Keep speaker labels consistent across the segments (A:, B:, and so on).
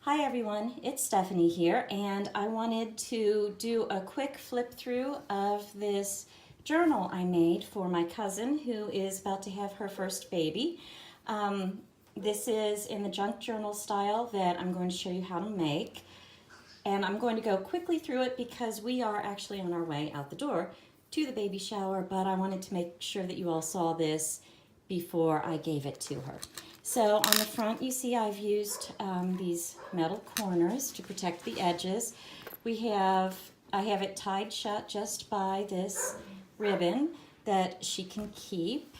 A: Hi everyone, it's Stephanie here, and I wanted to do a quick flip through of this journal I made for my cousin who is about to have her first baby. This is in the junk journal style that I'm going to show you how to make, and I'm going to go quickly through it because we are actually on our way out the door to the baby shower, but I wanted to make sure that you all saw this before I gave it to her. So on the front you see I've used these metal corners to protect the edges. I have it tied shut just by this ribbon that she can keep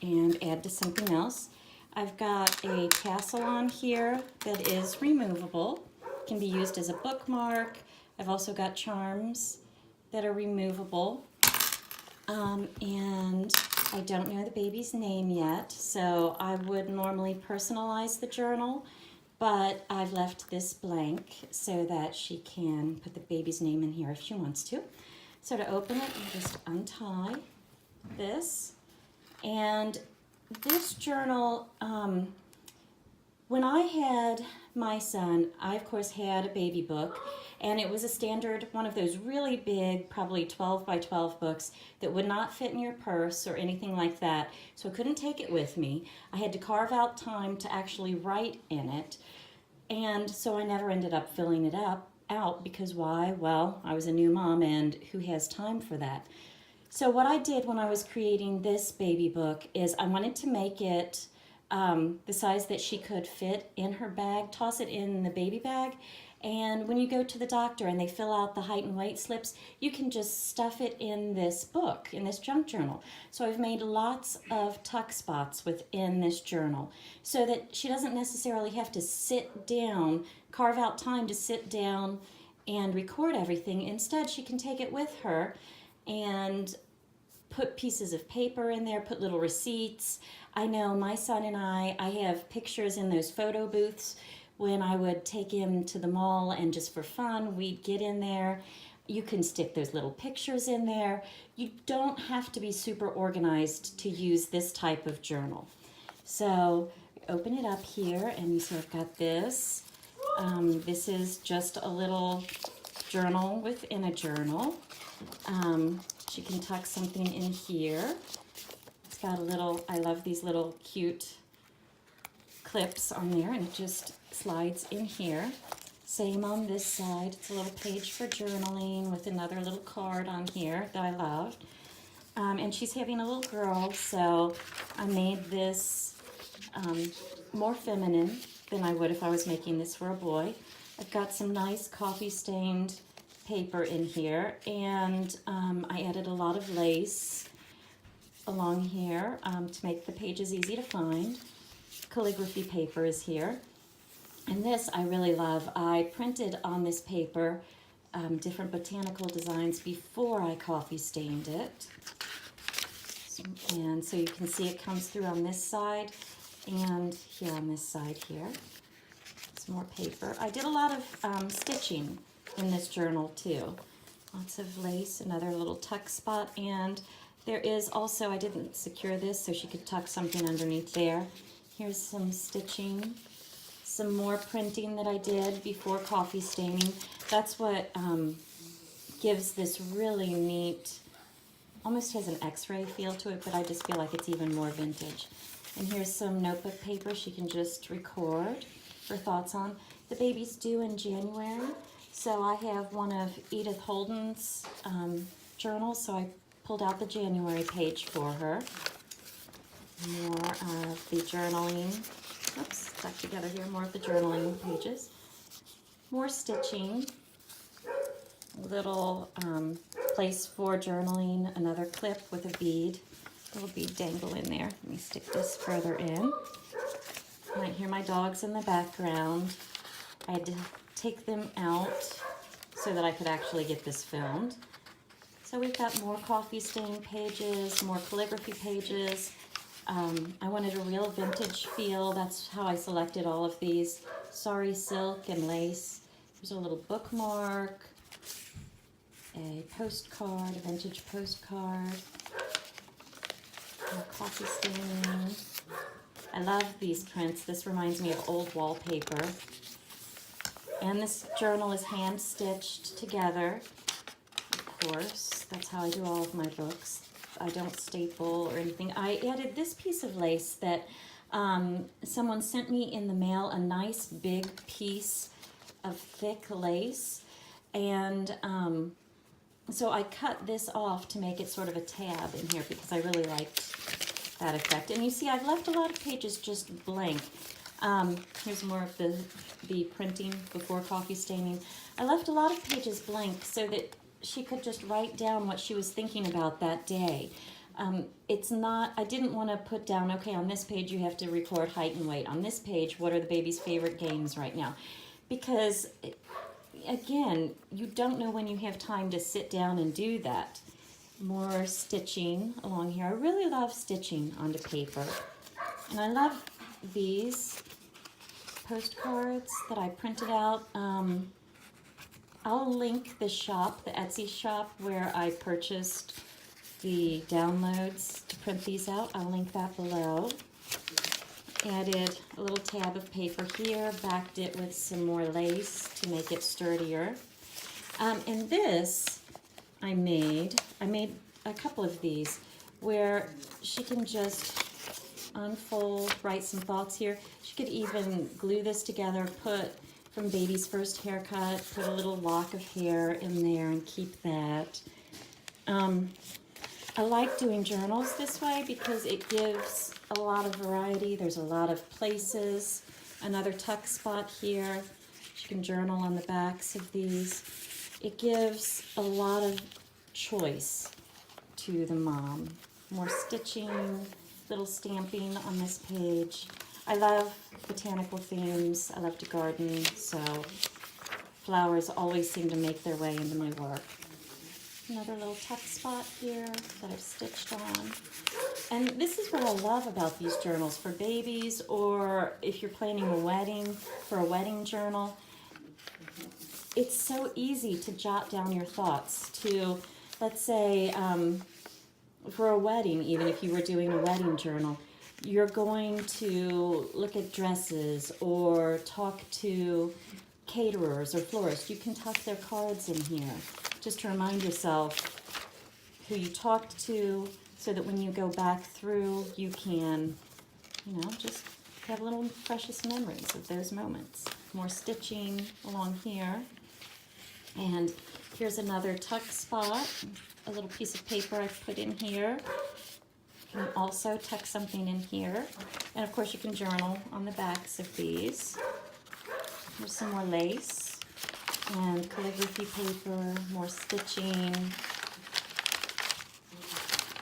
A: and add to something else. I've got a tassel on here that is removable. It can be used as a bookmark. I've also got charms that are removable. And I don't know the baby's name yet, so I would normally personalize the journal, but I've left this blank so that she can put the baby's name in here if she wants to. So to open it, you just untie this. And this journal, when I had my son, I of course had a baby book, and it was a standard one of those really big, probably 12 by 12 books that would not fit in your purse or anything like that, so I couldn't take it with me. I had to carve out time to actually write in it, and so I never ended up filling it out because why? Well, I was a new mom, and who has time for that? So what I did when I was creating this baby book is I wanted to make it the size that she could fit in her bag, toss it in the baby bag, and when you go to the doctor and they fill out the height and weight slips, you can just stuff it in this book, in this junk journal. So I've made lots of tuck spots within this journal so that she doesn't necessarily have to sit down, carve out time to sit down and record everything. Instead, she can take it with her and put pieces of paper in there, put little receipts. I know my son and I have pictures in those photo booths when I would take him to the mall, and just for fun, we'd get in there. You can stick those little pictures in there. You don't have to be super organized to use this type of journal. So open it up here, and you see I've got this. This is just a little journal within a journal. She can tuck something in here. It's got a little, I love these little cute clips on there, and it just slides in here. Same on this side. It's a little page for journaling with another little card on here that I loved. And she's having a little girl, so I made this more feminine than I would if I was making this for a boy. I've got some nice coffee stained paper in here, and I added a lot of lace along here to make the pages easy to find. Calligraphy paper is here, and this I really love. I printed on this paper different botanical designs before I coffee stained it, and so you can see it comes through on this side and here on this side here. Some more paper. I did a lot of stitching in this journal too. Lots of lace, another little tuck spot, and there is also, I didn't secure this so she could tuck something underneath there. Here's some stitching, some more printing that I did before coffee staining. That's what gives this really neat, almost has an x-ray feel to it, but I just feel like it's even more vintage. And here's some notebook paper she can just record her thoughts on. The baby's due in January, so I have one of Edith Holden's journals, so I pulled out the January page for her. More of the journaling, oops, stuck together here, more of the journaling pages. More stitching, a little place for journaling, another clip with a bead, little bead dangle in there. Let me stick this further in. You might hear my dogs in the background. I had to take them out so that I could actually get this filmed. So we've got more coffee stain pages, more calligraphy pages. I wanted a real vintage feel. That's how I selected all of these. Sari silk and lace. There's a little bookmark, a postcard, a vintage postcard, more coffee staining. I love these prints. This reminds me of old wallpaper. And this journal is hand-stitched together, of course. That's how I do all of my books. I don't staple or anything. I added this piece of lace that someone sent me in the mail, a nice big piece of thick lace. And so I cut this off to make it sort of a tab in here because I really liked that effect. And you see, I've left a lot of pages just blank. Here's more of the printing before coffee staining. I left a lot of pages blank so that she could just write down what she was thinking about that day. It's not, I didn't want to put down, okay, on this page you have to record height and weight. On this page, what are the baby's favorite games right now? Because, again, you don't know when you have time to sit down and do that. More stitching along here. I really love stitching onto paper. And I love these postcards that I printed out. I'll link the shop, the Etsy shop, where I purchased the downloads to print these out. I'll link that below. Added a little tab of paper here, backed it with some more lace to make it sturdier. And this I made a couple of these where she can just unfold, write some thoughts here. She could even glue this together, put from baby's first haircut, put a little lock of hair in there and keep that. I like doing journals this way because it gives a lot of variety. There's a lot of places. Another tuck spot here. She can journal on the backs of these. It gives a lot of choice to the mom. More stitching, little stamping on this page. I love botanical themes. I love to garden, so flowers always seem to make their way into my work. Another little tuck spot here that I've stitched on. And this is what I love about these journals for babies, or if you're planning a wedding, for a wedding journal. It's so easy to jot down your thoughts to, let's say, for a wedding, even if you were doing a wedding journal, you're going to look at dresses or talk to caterers or florists. You can tuck their cards in here just to remind yourself who you talked to, so that when you go back through, you can, just have little precious memories of those moments. More stitching along here. And here's another tuck spot, a little piece of paper I've put in here. You can also tuck something in here. And of course you can journal on the backs of these. Here's some more lace and calligraphy paper, more stitching.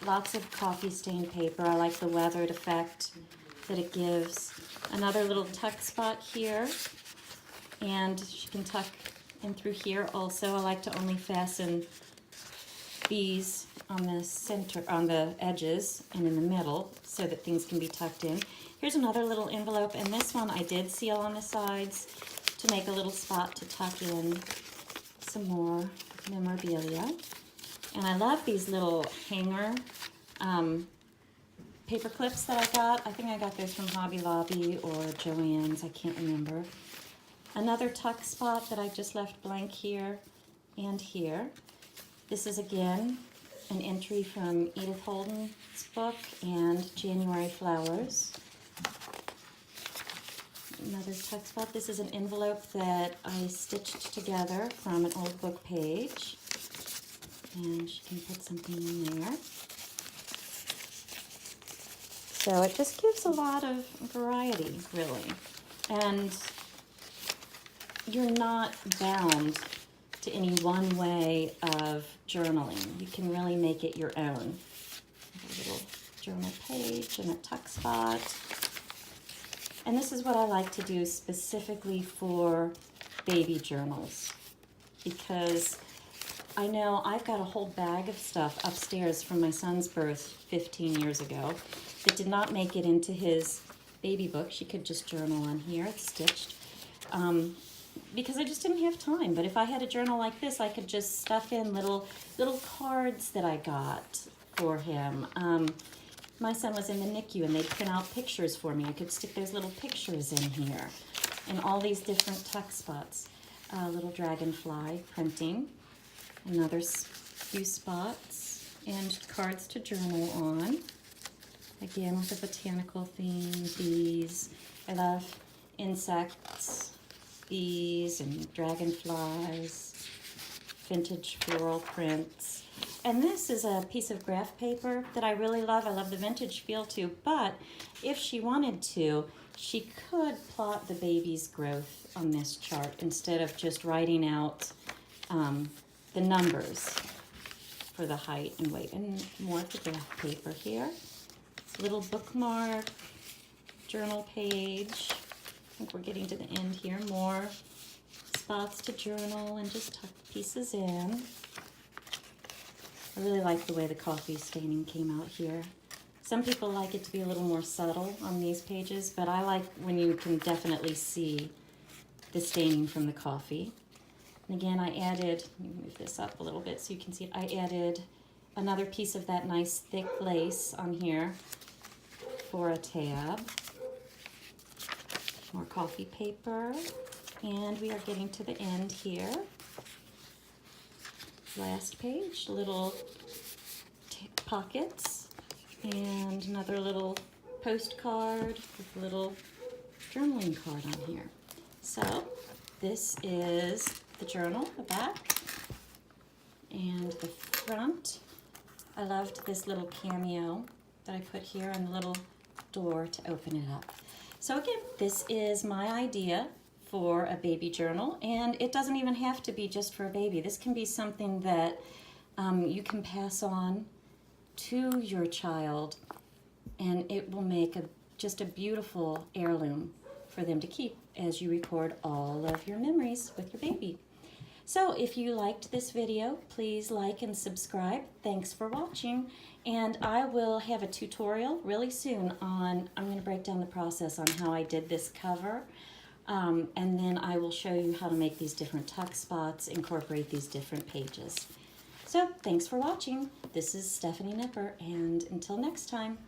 A: Lots of coffee stained paper. I like the weathered effect that it gives. Another little tuck spot here. And she can tuck in through here also. I like to only fasten these on the center, on the edges and in the middle, so that things can be tucked in. Here's another little envelope, and this one I did seal on the sides to make a little spot to tuck in some more memorabilia. And I love these little hanger paper clips that I got. I think I got those from Hobby Lobby or Joann's, I can't remember. Another tuck spot that I just left blank here and here. This is again an entry from Edith Holden's book and January Flowers. Another tuck spot. This is an envelope that I stitched together from an old book page. And she can put something in there. So it just gives a lot of variety, really. And you're not bound to any one way of journaling. You can really make it your own. A little journal page and a tuck spot. And this is what I like to do specifically for baby journals, because I know I've got a whole bag of stuff upstairs from my son's birth 15 years ago that did not make it into his baby book. She could just journal on here. It's stitched. Because I just didn't have time. But if I had a journal like this, I could just stuff in little cards that I got for him. My son was in the NICU, and they'd print out pictures for me. I could stick those little pictures in here, and all these different tuck spots. little dragonfly printing, another few spots, and cards to journal on. Again, with a botanical theme, bees. I love insects, bees and dragonflies, vintage floral prints. And this is a piece of graph paper that I really love. I love the vintage feel too, but if she wanted to, she could plot the baby's growth on this chart instead of just writing out the numbers for the height and weight. And more of the graph paper here. Little bookmark, journal page. I think we're getting to the end here. More spots to journal and just tuck pieces in. I really like the way the coffee staining came out here. Some people like it to be a little more subtle on these pages, but I like when you can definitely see the staining from the coffee. And again, I added, let me move this up a little bit so you can see it. I added another piece of that nice thick lace on here for a tab. More coffee paper. And we are getting to the end here. Last page, little pockets, and another little postcard with a little journaling card on here. So this is the journal, the back, and the front. I loved this little cameo that I put here on the little door to open it up. So again, this is my idea for a baby journal, and it doesn't even have to be just for a baby. This can be something that you can pass on to your child, and it will make just a beautiful heirloom for them to keep as you record all of your memories with your baby. So if you liked this video, please like and subscribe. Thanks for watching, and I will have a tutorial really soon on, I'm going to break down the process on how I did this cover. And then I will show you how to make these different tuck spots, incorporate these different pages. So thanks for watching. This is Stephanie Nipper, and until next time.